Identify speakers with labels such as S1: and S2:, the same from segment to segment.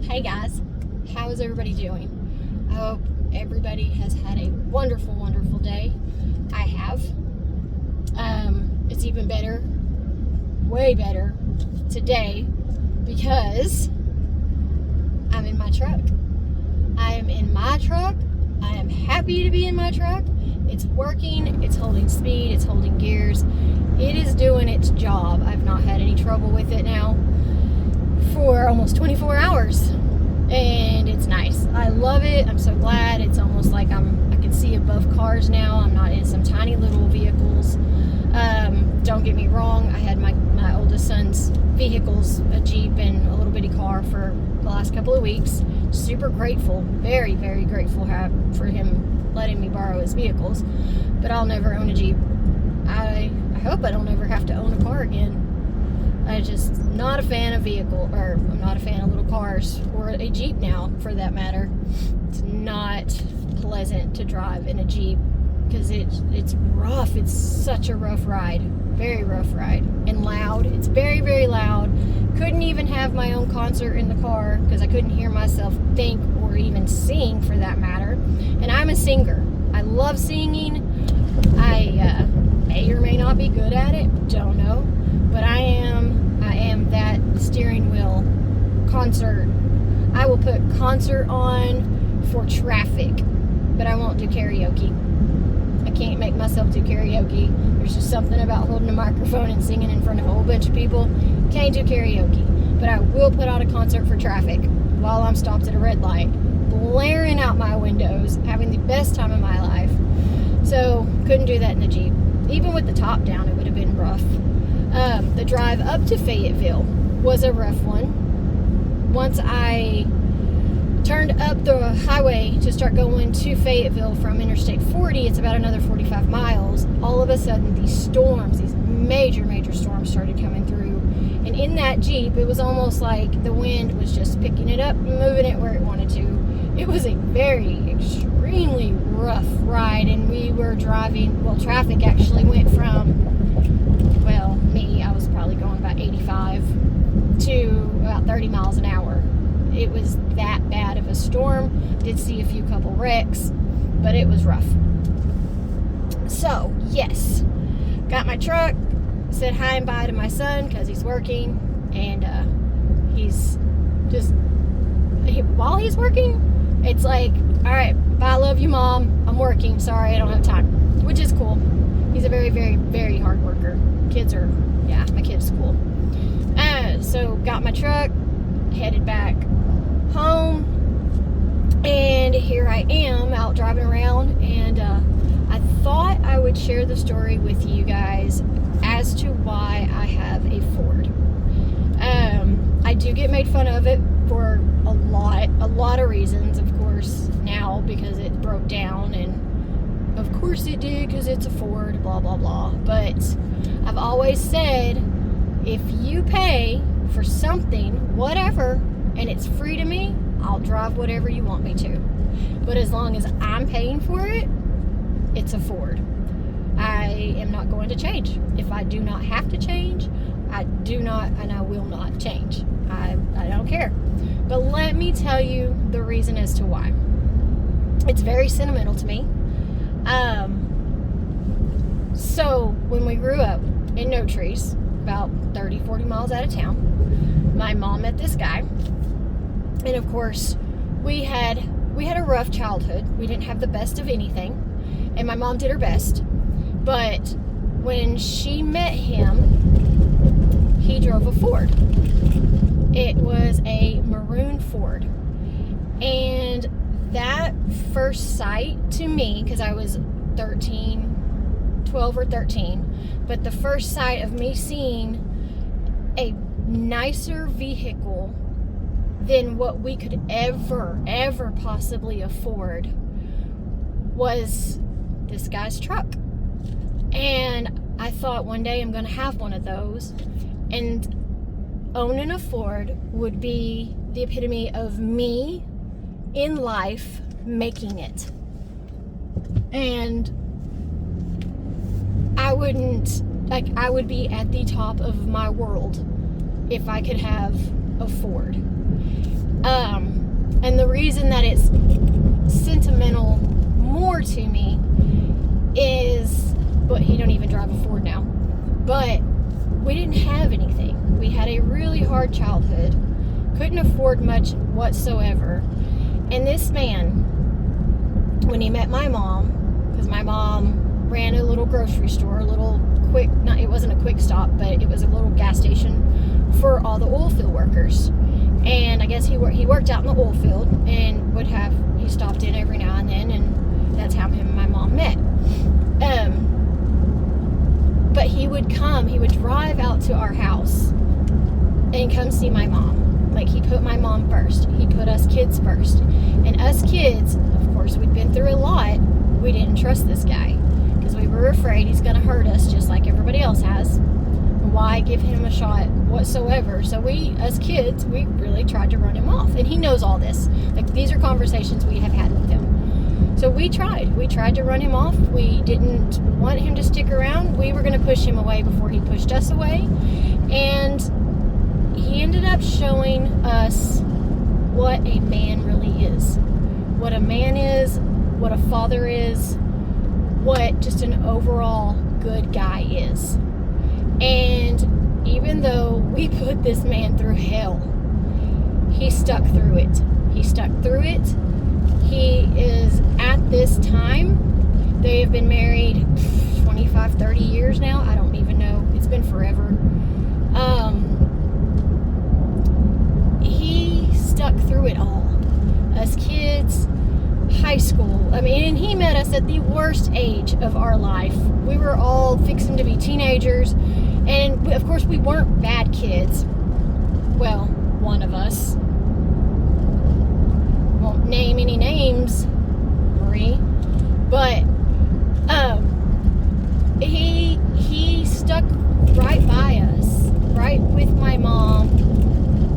S1: Hey guys, how is everybody doing? I hope everybody has had a wonderful, wonderful day. I have. It's even better, way better today because I'm in my truck. I am in my truck. I am happy to be in my truck. It's working, it's holding speed, it's holding gears. It is doing its job. I've not had any trouble with it now for almost 24 hours. And it's nice. I love it. I'm so glad. It's almost like I can see above cars now. I'm not in some tiny little vehicles. Don't get me wrong. I had my oldest son's vehicles, a Jeep and a little bitty car for the last couple of weeks. Super grateful. Very, very grateful for him letting me borrow his vehicles. But I'll never own a Jeep. I hope I don't ever have to own a car again. I'm just not a fan of I'm not a fan of little cars, or a Jeep now, for that matter. It's not pleasant to drive in a Jeep, because it's rough. It's such a rough ride. Very rough ride. And loud. It's very, very loud. Couldn't even have my own concert in the car, because I couldn't hear myself think, or even sing, for that matter. And I'm a singer. I love singing. I may or may not be good at it. Don't know. But I am that steering wheel concert. I will put concert on for traffic, but I won't do karaoke. I can't make myself do karaoke. There's just something about holding a microphone and singing in front of a whole bunch of people. Can't do karaoke. But I will put on a concert for traffic while I'm stopped at a red light, blaring out my windows, having the best time of my life. So, couldn't do that in the Jeep. Even with the top down, it would have been rough. The drive up to Fayetteville was a rough one. Once I turned up the highway to start going to Fayetteville from Interstate 40, it's about another 45 miles. All of a sudden, these major, major storms started coming through. And in that Jeep, it was almost like the wind was just picking it up and moving it where it wanted to. It was a very, extremely rough ride, and we were driving, traffic actually went from, I was probably going about 85 to about 30 miles an hour. It was that bad of a storm. Did see a few couple wrecks, but it was rough. So, yes, got my truck, said hi and bye to my son because he's working, and while he's working, it's like, all right, bye, love you, Mom. I'm working. Sorry, I don't have time, which is cool. He's a very, very, very hard worker. My kid's cool. So got my truck, headed back home, and here I am out driving around, and I thought I would share the story with you guys as to why I have a Ford. I do get made fun of it for a lot of reasons, of course, now, because it broke down, and of course it did, because it's a Ford, blah, blah, blah. But I've always said, if you pay for something, whatever, and it's free to me, I'll drive whatever you want me to. But as long as I'm paying for it, it's a Ford. I am not going to change. If I do not have to change, I do not, and I will not change. I don't care. But let me tell you the reason as to why. It's very sentimental to me. So when we grew up in No Trees, about 30, 40 miles out of town, my mom met this guy, and of course we had a rough childhood. We didn't have the best of anything, and my mom did her best. But when she met him, he drove a Ford. It was a maroon Ford, and that first sight to me, because I was 12 or 13, but the first sight of me seeing a nicer vehicle than what we could ever possibly afford was this guy's truck. And I thought one day I'm going to have one of those, and owning a Ford would be the epitome of me in life making it. And I would be at the top of my world if I could have a Ford. And the reason that it's sentimental more to me is, but he don't even drive a Ford now. But we didn't have anything. We had a really hard childhood. Couldn't afford much whatsoever. And this man, when he met my mom, because my mom ran a little grocery store, it wasn't a quick stop, but it was a little gas station for all the oil field workers. And I guess he worked out in the oil field and he stopped in every now and then, and that's how him and my mom met. But he would drive out to our house and come see my mom. Like, he put my mom first. He put us kids first. And us kids, of course, we'd been through a lot. We didn't trust this guy because we were afraid he's going to hurt us just like everybody else has. Why give him a shot whatsoever? So we, as kids, we really tried to run him off. And he knows all this. Like, these are conversations we have had with him. So we tried to run him off. We didn't want him to stick around. We were going to push him away before he pushed us away. And he ended up showing us what a man really is. What a man is, what a father is, what just an overall good guy is. And even though we put this man through hell, he stuck through it. He stuck through it. He is, at this time, they have been married 25, 30 years now. I don't even know. It's been forever. He stuck through it all. Us kids, high school. I mean, and he met us at the worst age of our life. We were all fixing to be teenagers. And, of course, we weren't bad kids. Well, one of us. Won't name any names, Marie. But, he stuck right by us, right with my mom.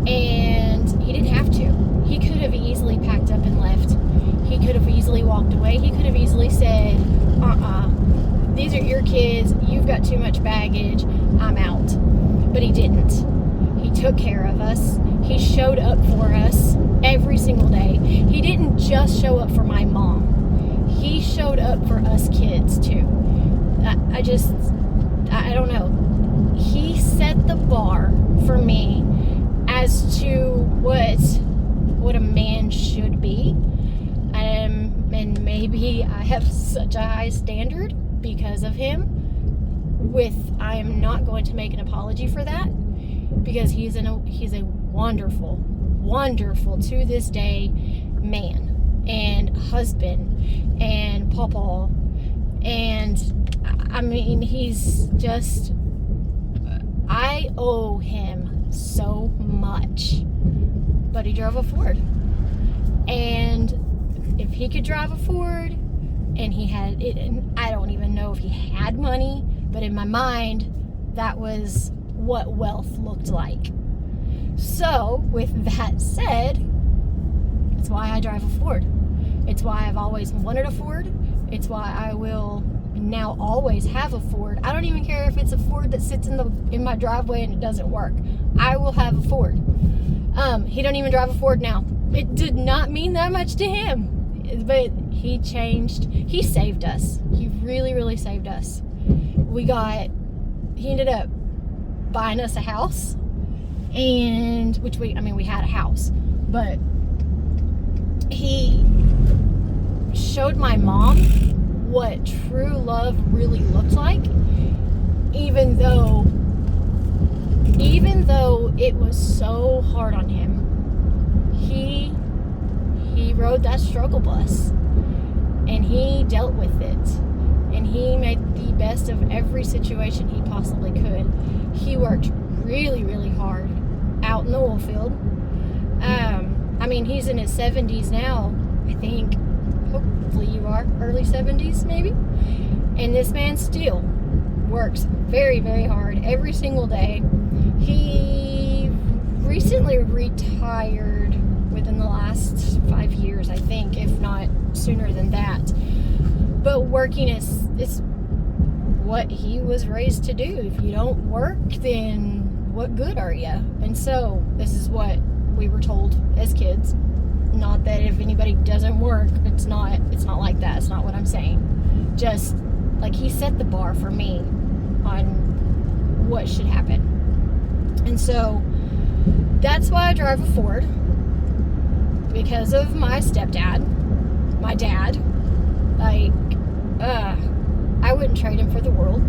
S1: And he didn't have to. He could have easily packed up and left. He could have easily walked away. He could have easily said, these are your kids. You've got too much baggage. I'm out. But he didn't. He took care of us. He showed up for us every single day. He didn't just show up for my mom. He showed up for us kids too. I don't know. He set the bar for me as to what a man should be. And maybe I have such a high standard because of him. I am not going to make an apology for that, because he's a wonderful, wonderful to this day man and husband and pawpaw. And I mean, he's just, I owe him so much. But he drove a Ford. And if he could drive a Ford, and he had it, and I don't even know if he had money, but in my mind, that was what wealth looked like. So, with that said, it's why I drive a Ford. It's why I've always wanted a Ford. It's why I will now always have a Ford. I don't even care if it's a Ford that sits in my driveway and it doesn't work. I will have a Ford. He don't even drive a Ford now. It did not mean that much to him. But he changed. He saved us. He really, really saved us. He ended up buying us a house, and we had a house, but he showed my mom what true love really looked like, even though it was so hard on him. He rode that struggle bus, and he dealt with it, and he made the best of every situation he possibly could. He worked really, really hard out in the oil field. He's in his 70s now, I think. Hopefully you are. Early 70s, maybe. And this man still works very, very hard every single day. He recently retired within the last 5 years, I think, if not sooner than that. But working is what he was raised to do. If you don't work, then what good are you? And so this is what we were told as kids. Not that if anybody doesn't work, it's not like that. It's not what I'm saying. Just like he set the bar for me on what should happen. And so that's why I drive a Ford, because of my stepdad, my dad. Like, I wouldn't trade him for the world.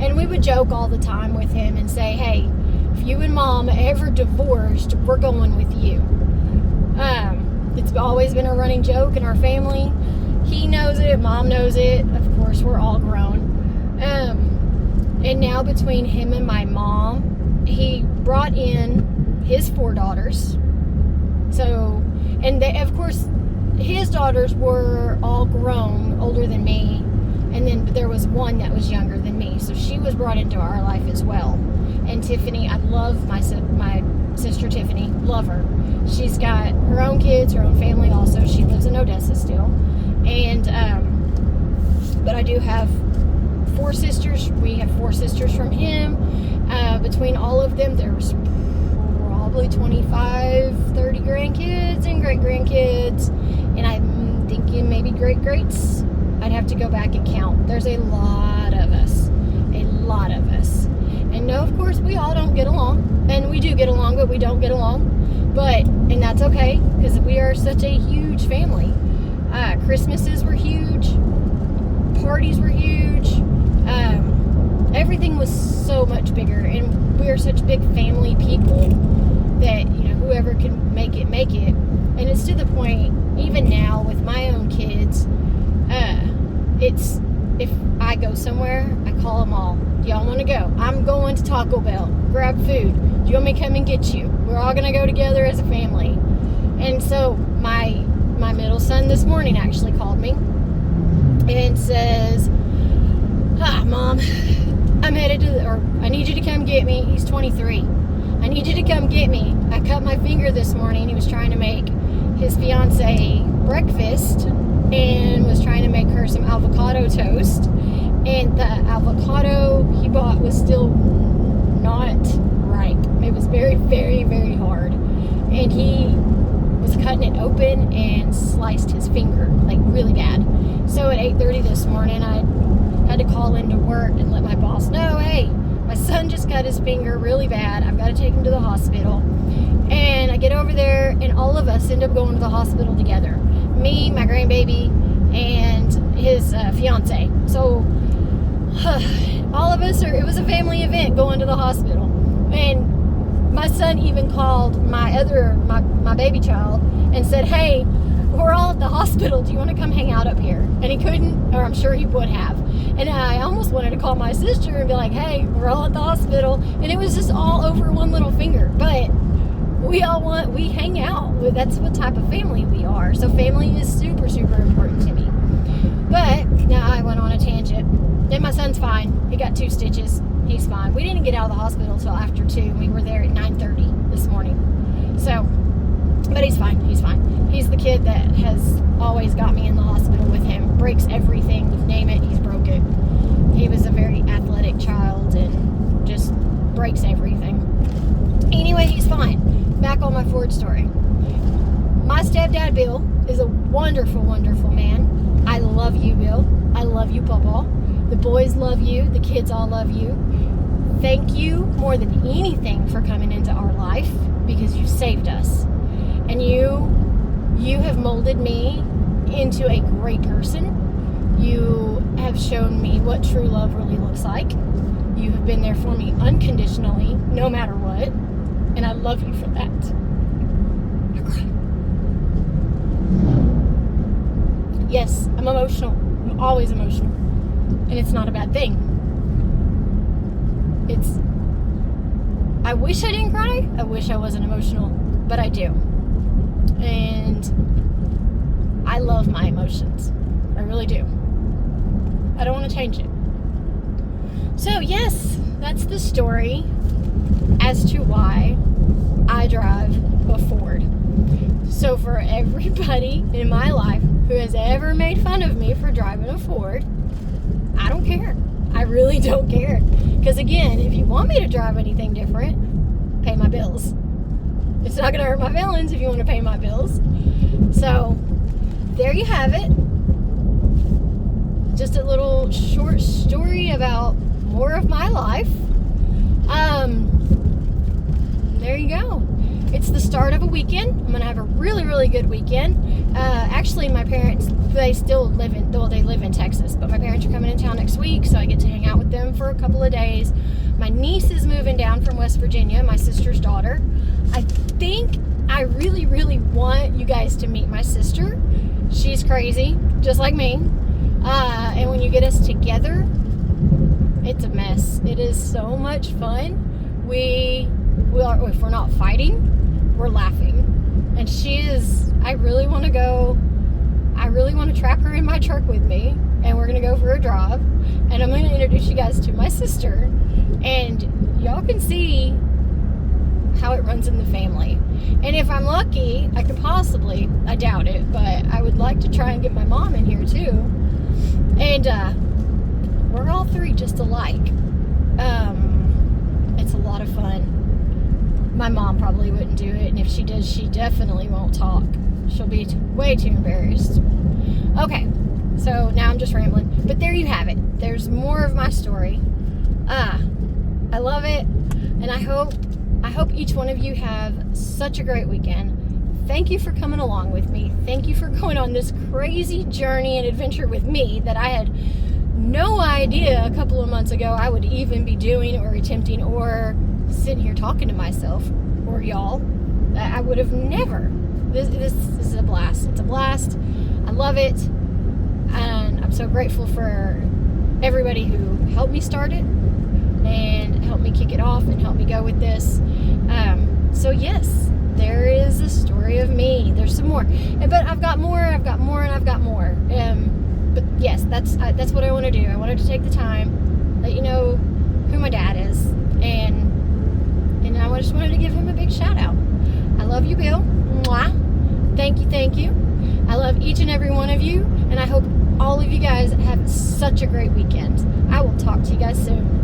S1: And we would joke all the time with him and say, hey, if you and mom ever divorced, we're going with you. It's always been a running joke in our family. He knows it, mom knows it. Of course, we're all grown. And now between him and my mom, he brought in his 4 daughters. So, and they, of course, his daughters were all grown, older than me. And then there was one that was younger than me. So she was brought into our life as well. And Tiffany, I love my sister Tiffany, love her. She's got her own kids, her own family also. She lives in Odessa still. And, but I do have 4 sisters. We have 4 sisters from him. Between all of them, there's probably 25, 30 grandkids and great-grandkids. And I'm thinking maybe great-greats. I'd have to go back and count. There's a lot of us. A lot of us. And no, of course, we all don't get along. And we do get along, but we don't get along. And that's okay, because we are such a huge family. Christmases were huge. Parties were huge. Everything was so much bigger. And we are such big family people that, whoever can make it, make it. And it's to the point, even now, with my own kids, it's, if I go somewhere, I call them all. Do y'all want to go? I'm going to Taco Bell. Grab food. Do you want me to come and get you? We're all going to go together as a family. And so my middle son this morning actually called me and says, hi, Mom, I'm headed to, or I need you to come get me. He's 23. I need you to come get me. I cut my finger this morning. He was trying to make his fiance breakfast and was trying to make her some avocado toast. And the avocado he bought was still not ripe. It was very, very, very hard. And he was cutting it open and sliced his finger, like really bad. So at 8:30 this morning, I had to call into work and let my boss know, hey, my son just cut his finger really bad. I've got to take him to the hospital. And I get over there, and all of us end up going to the hospital together. Me, my grandbaby, and his fiance. So all of us it was a family event going to the hospital. And my son even called my baby child and said, hey, we're all at the hospital. Do you want to come hang out up here? And he couldn't, or I'm sure he would have. And I almost wanted to call my sister and be like, hey, we're all at the hospital. And it was just all over one little finger. But we hang out. That's what type of family we are. So family is super, super important to me. But now I went on a tangent. And my son's fine. He got 2 stitches. He's fine. We didn't get out of the hospital until after 2. We were there at 9:30 this morning. So, but he's fine. He's fine. He's the kid that has always got me in the hospital with him. Breaks everything. You name it, he's broke it. He was a very athletic child and just breaks everything. Anyway, he's fine. Back on my Ford story. My stepdad, Bill, is a wonderful, wonderful man. I love you, Bill. I love you, Papa. The boys love you. The kids all love you. Thank you more than anything for coming into our life, because you saved us. And you have molded me into a great person. You have shown me what true love really looks like. You have been there for me unconditionally, no matter what. And I love you for that. Yes, I'm emotional. I'm always emotional. And it's not a bad thing. I wish I didn't cry. I wish I wasn't emotional. But I do. And I love my emotions. I really do. I don't want to change it. So yes, that's the story as to why I drive a Ford. So for everybody in my life who has ever made fun of me for driving a Ford, I don't care. I really don't care. Because again, if you want me to drive anything different, pay my bills. It's not gonna hurt my feelings if you want to pay my bills. So there you have it. Just a little short story about more of my life. There you go. It's the start of a weekend. I'm gonna have a really, really good weekend. Actually, my parents, they live in Texas, but my parents are coming in town next week, so I get to hang out with them for a couple of days. My niece is moving down from West Virginia, my sister's daughter. I think I really, really want you guys to meet my sister. She's crazy, just like me. And when you get us together, it's a mess. It is so much fun. If we're not fighting, we're laughing. And I really want to trap her in my truck with me, and we're going to go for a drive. And I'm going to introduce you guys to my sister, and y'all can see how it runs in the family. And if I'm lucky, I doubt it, but I would like to try and get my mom in here too. And we're all three just alike. It's a lot of fun. My mom probably wouldn't do it, and if she does, she definitely won't talk. She'll be way too embarrassed. Okay, so now I'm just rambling, but there you have it. There's more of my story. I love it, and I hope each one of you have such a great weekend. Thank you for coming along with me. Thank you for going on this crazy journey and adventure with me that I had no idea a couple of months ago I would even be doing or attempting or sitting here talking to myself or y'all. I would have never. This is a blast. It's a blast. I love it. And I'm so grateful for everybody who helped me start it and helped me kick it off and helped me go with this. So yes, there is a story of me. There's some more. But I've got more, and I've got more. But yes, that's what I want to do. I wanted to take the time, let you know who my dad is, and I just wanted to give him a big shout out. I love you, Bill. Mwah. Thank you. I love each and every one of you, and I hope all of you guys have such a great weekend. I will talk to you guys soon.